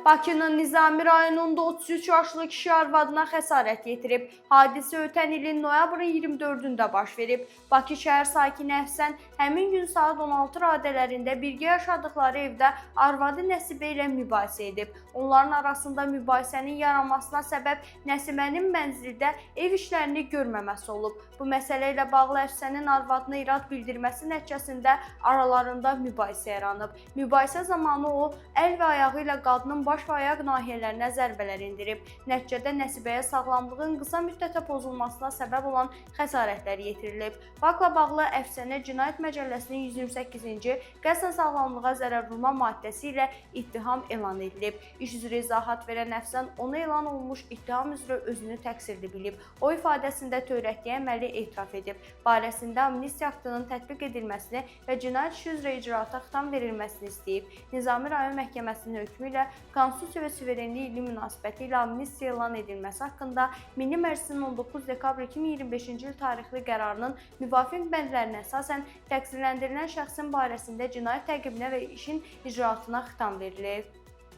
Bakının Nizami rayonunda 33 yaşlı kişi arvadına xəsarət yetirib. Hadisə ötən ilin noyabrın 24-də baş verib. Bakı şəhər sakini Əhsən həmin gün saat 16 radələrində birgə yaşadıkları evdə arvadı Nəsibə ilə mübahisə edib. Onların arasında mübahisənin yaranmasına səbəb Nəsibənin mənzildə ev işlərini görməməsi olub. Bu məsələ ilə bağlı Əhsənin arvadına irad bildirməsi nəticəsində aralarında mübahisə yaranıb. Mübahisə zamanı o əl və ayağı ilə qadının baş və ayaq nahiyələrinə zərbələr endirib. Nəticədə Nəsibəyə sağlamlığın qısa müddətə pozulmasına səbəb olan xəsarətlər yetirilib. Faktla bağlı Əfsənə Cinayət Məcəlləsinin 128-ci qəsdən sağlamlığa zərər vurma maddəsi ilə ittiham elan edilib. İş üzrə izahat verən Əfsən ona elan olunmuş ittiham üzrə özünü təqsirli bilib. O ifadəsində törətdiyi əməli etiraf edib. Barəsində amnistiya aktının tətbiq edilməsini və cinayət işi üzrə icraata xitam verilməsini istəyib. Nizami rayon məhkəməsinin hökmü ilə Konstitusiya və suverenlik ili münasibəti ilə amnistiya elan edilməsi haqqında Milli Məclisin 19 dekabr 2025-ci il tarixli qərarının müvafiq bəndlərinə əsasən təqsirləndirilən şəxsin barəsində cinayət təqibinə və işin icraatına xitam verilib.